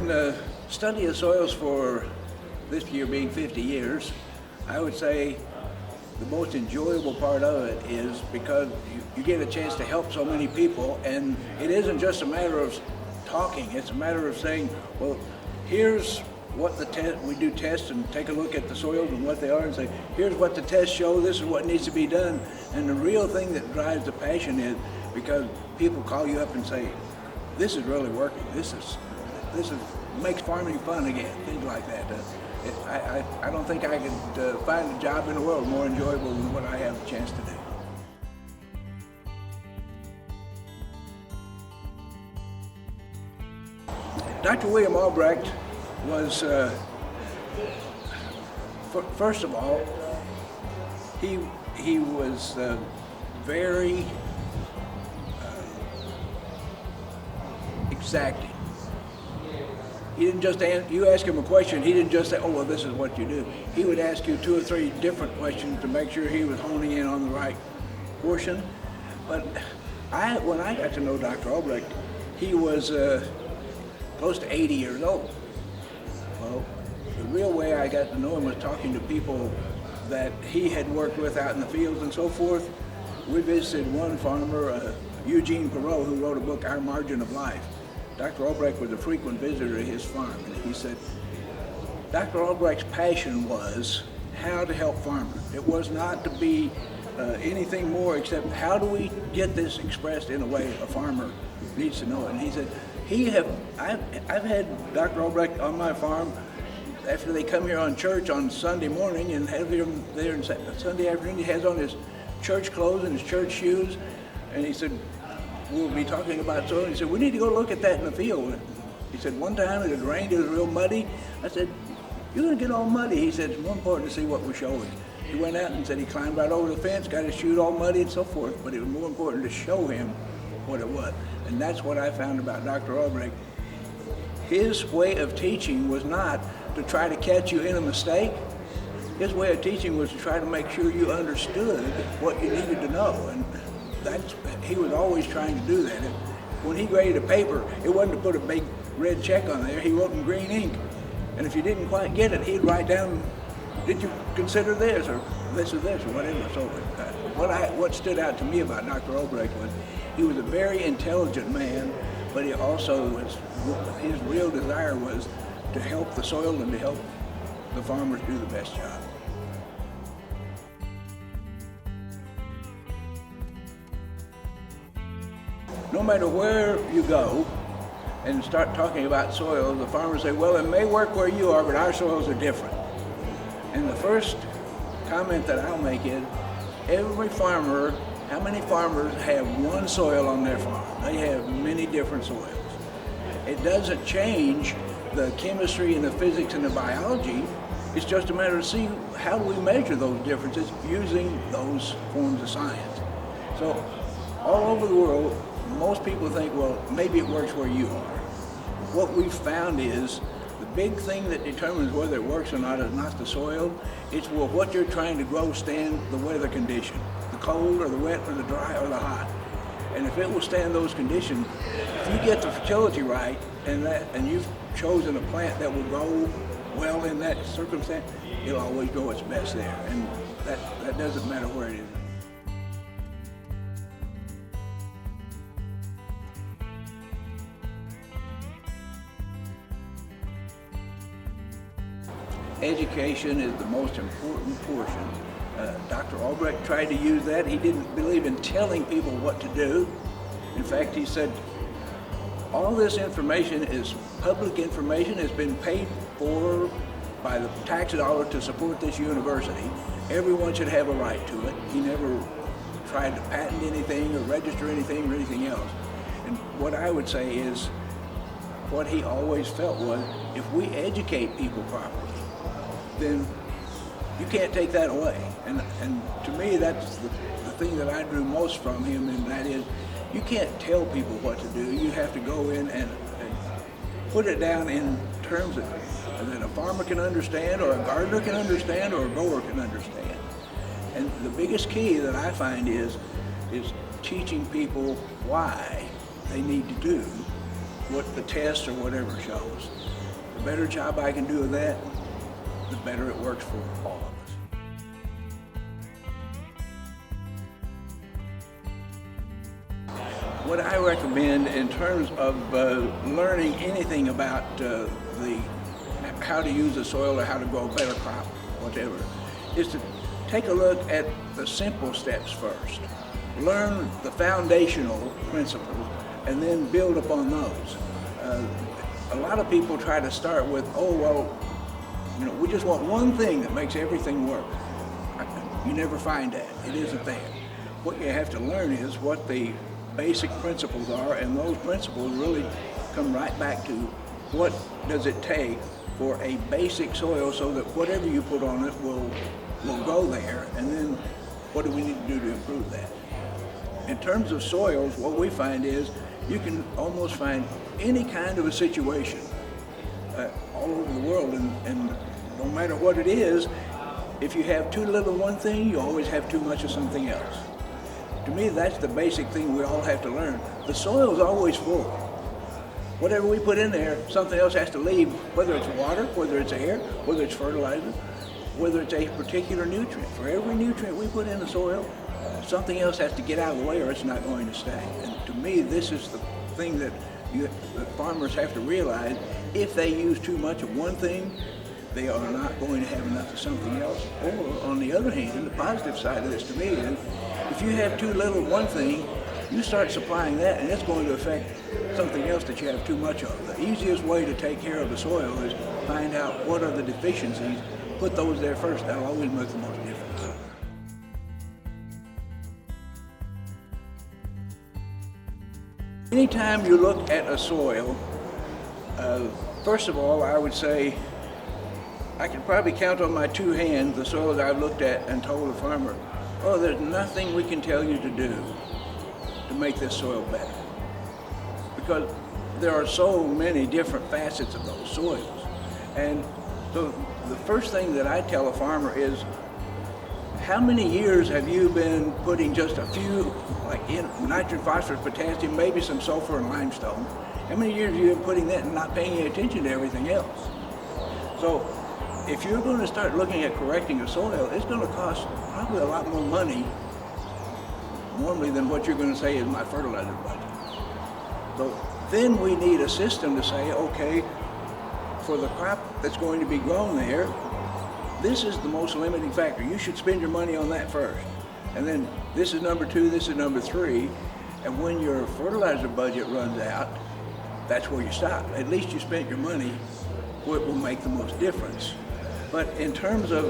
the study of soils for this year being 50 years, I would say the most enjoyable part of it is because you get a chance to help so many people, and it isn't just a matter of talking, it's a matter of saying, well, here's what the test, we do tests and take a look at the soils and what they are and say, here's what the tests show, this is what needs to be done. And the real thing that drives the passion is because people call you up and say, this is really working, this is makes farming fun again, things like that. I don't think I could find a job in the world more enjoyable than what I have a chance to do. Dr. William Albrecht was, first of all, he was very exacting. He didn't just you ask him a question, he didn't just say, oh, well, this is what you do. He would ask you 2 or 3 different questions to make sure he was honing in on the right portion. But when I got to know Dr. Albrecht, he was close to 80 years old. Well, the real way I got to know him was talking to people that he had worked with out in the fields and so forth. We visited one farmer, Eugene Perot, who wrote a book, Our Margin of Life. Dr. Albrecht was a frequent visitor to his farm, and he said, Dr. Albrecht's passion was how to help farmers. It was not to be anything more except how do we get this expressed in a way a farmer needs to know it. And he said, I've had Dr. Albrecht on my farm after they come here on church on Sunday morning and have him there on Sunday afternoon. He has on his church clothes and his church shoes, and he said, we'll be talking about soil. He said, we need to go look at that in the field. He said, one time it had rained, it was real muddy. I said, you're gonna get all muddy. He said, it's more important to see what we're showing. He went out and said he climbed right over the fence, got his shoes all muddy and so forth, but it was more important to show him what it was. And that's what I found about Dr. Albrecht. His way of teaching was not to try to catch you in a mistake. His way of teaching was to try to make sure you understood what you needed to know. And he was always trying to do that. When he graded a paper, it wasn't to put a big red check on there. He wrote in green ink. And if you didn't quite get it, he'd write down, did you consider this, or this or this, or whatever. So what stood out to me about Dr. Albrecht was he was a very intelligent man, but he also was, his real desire was to help the soil and to help the farmers do the best job. No matter where you go and start talking about soil, the farmers say, well, it may work where you are, but our soils are different. And the first comment that I'll make is, every farmer, how many farmers have one soil on their farm? They have many different soils. It doesn't change the chemistry and the physics and the biology. It's just a matter of seeing how do we measure those differences using those forms of science. So all over the world, most people think, well, maybe it works where you are. What we've found is the big thing that determines whether it works or not is not the soil. It's well, what you're trying to grow stand the weather condition, the cold or the wet or the dry or the hot. And if it will stand those conditions, if you get the fertility right and you've chosen a plant that will grow well in that circumstance, it'll always grow its best there. And that doesn't matter where it is. Education is the most important portion. Dr. Albrecht tried to use that. He didn't believe in telling people what to do. In fact, he said, all this information is public information. It's been paid for by the tax dollar to support this university. Everyone should have a right to it. He never tried to patent anything or register anything or anything else. And what I would say is, what he always felt was, if we educate people properly, then you can't take that away. And to me, that's the thing that I drew most from him, and that is, you can't tell people what to do. You have to go in and put it down in terms that a farmer can understand, or a gardener can understand, or a grower can understand. And the biggest key that I find is teaching people why they need to do what the test or whatever shows. the better job I can do of that, the better it works for all of us. What I recommend in terms of learning anything about how to use the soil or how to grow a better crop, whatever, is to take a look at the simple steps first. Learn the foundational principles and then build upon those. A lot of people try to start with, oh, well, we just want one thing that makes everything work. You never find that. It isn't there. What you have to learn is what the basic principles are, and those principles really come right back to what does it take for a basic soil so that whatever you put on it will go there, and then what do we need to do to improve that? In terms of soils, what we find is you can almost find any kind of a situation all over the world, and no matter what it is, if you have too little of one thing, you always have too much of something else. To me, that's the basic thing we all have to learn. The soil is always full. Whatever we put in there, something else has to leave, whether it's water, whether it's air, whether it's fertilizer, whether it's a particular nutrient. For every nutrient we put in the soil, something else has to get out of the way or it's not going to stay. And to me, this is the thing that farmers have to realize. If they use too much of one thing, they are not going to have enough of something else. Or on the other hand, the positive side of this to me is, if you have too little of one thing, you start supplying that and it's going to affect something else that you have too much of. The easiest way to take care of the soil is find out what are the deficiencies, put those there first. That'll always make the most difference. Anytime you look at a soil, first of all, I would say I can probably count on my two hands the soils I've looked at and told a farmer, oh, there's nothing we can tell you to do to make this soil better. Because there are so many different facets of those soils. And so the first thing that I tell a farmer is, how many years have you been putting just a few, like in nitrogen, phosphorus, potassium, maybe some sulfur and limestone? How many years have you been putting that and not paying any attention to everything else? So if you're going to start looking at correcting a soil, it's going to cost probably a lot more money normally than what you're going to say is my fertilizer budget. So then we need a system to say, okay, for the crop that's going to be grown there, this is the most limiting factor. You should spend your money on that first. And then this is number two, this is number three. And when your fertilizer budget runs out, that's where you stop. At least you spent your money where it will make the most difference. But in terms of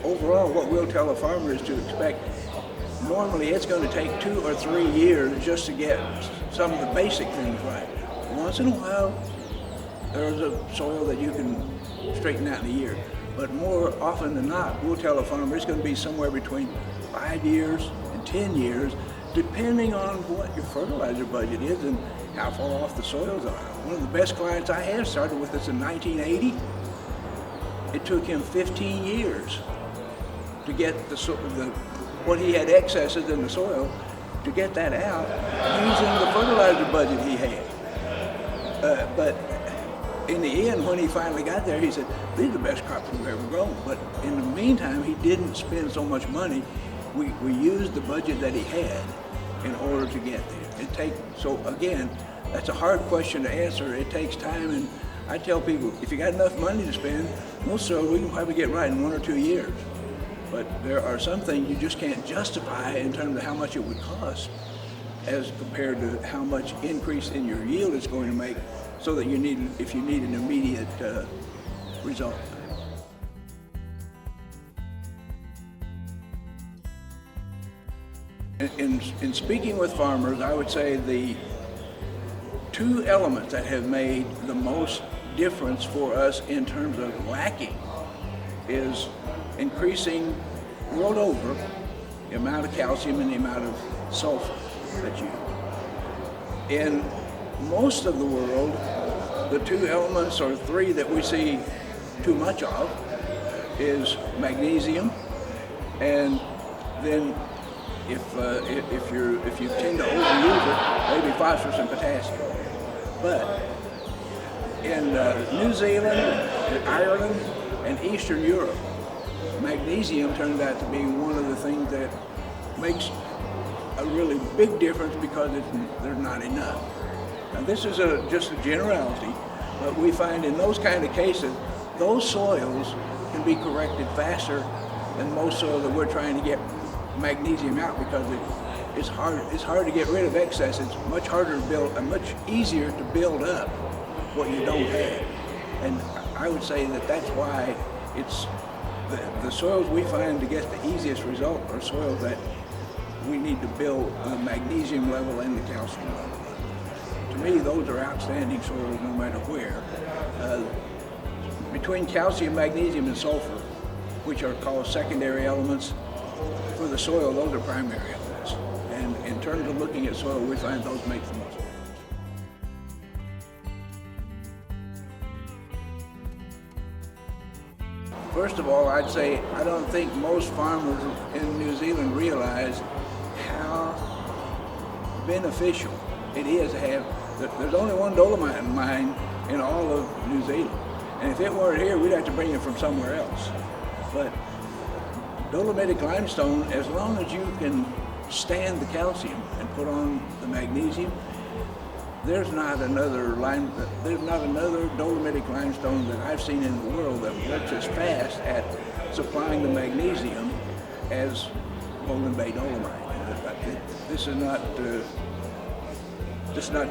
overall, what we'll tell a farmer is to expect, normally it's going to take 2 or 3 years just to get some of the basic things right. Once in a while, there's a soil that you can straighten out in a year. But more often than not, we'll tell a farmer it's going to be somewhere between 5 years and 10 years, depending on what your fertilizer budget is and how far off the soils are. One of the best clients I have started with this in 1980. It took him 15 years to get what he had excesses in the soil, to get that out using the fertilizer budget he had. But in the end, when he finally got there, he said, these are the best crops we've ever grown. But in the meantime, he didn't spend so much money. We used the budget that he had in order to get there. So again, that's a hard question to answer. It takes time, and I tell people, if you got enough money to spend, most soil we can probably get right in 1 or 2 years. But there are some things you just can't justify in terms of how much it would cost as compared to how much increase in your yield it's going to make, so that if you need an immediate result. In speaking with farmers, I would say the two elements that have made the most difference for us in terms of lacking is increasing, world over, the amount of calcium and the amount of sulfur that you use. In most of the world, the two elements or three that we see too much of is magnesium, and then if you tend to overuse it, maybe phosphorus and potassium. But In New Zealand, Ireland, and Eastern Europe, magnesium turned out to be one of the things that makes a really big difference because there's not enough. Now this is just a generality, but we find in those kind of cases, those soils can be corrected faster than most soil that we're trying to get magnesium out because it's hard to get rid of excess. It's much harder to build, and much easier to build up what you don't have. And I would say that that's why it's the soils we find to get the easiest result are soils that we need to build the magnesium level and the calcium level. To me, those are outstanding soils no matter where. Between calcium, magnesium, and sulfur, which are called secondary elements, for the soil, those are primary elements. And in terms of looking at soil, we find those make the most difference. First of all, I'd say I don't think most farmers in New Zealand realize how beneficial it is to have, there's only one dolomite mine in all of New Zealand. And if it weren't here, we'd have to bring it from somewhere else. But dolomitic limestone, as long as you can stand the calcium and put on the magnesium, there's not another dolomitic limestone that I've seen in the world that works as fast at supplying the magnesium as Golden Bay dolomite. This is not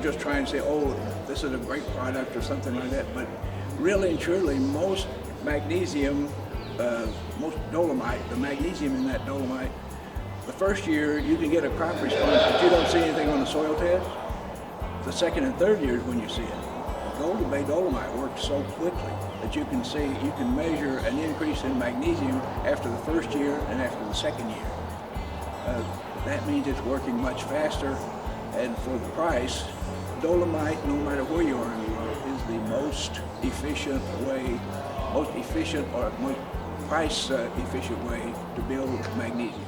just trying to say, oh, this is a great product or something like that, but really and truly, most magnesium, most dolomite, the magnesium in that dolomite, the first year you can get a crop response, but you don't see anything on the soil test. The second and third years when you see it. Golden Bay dolomite works so quickly that you can measure an increase in magnesium after the first year and after the second year. That means it's working much faster, and for the price, dolomite, no matter where you are in the world, is the most efficient or most price efficient way to build magnesium.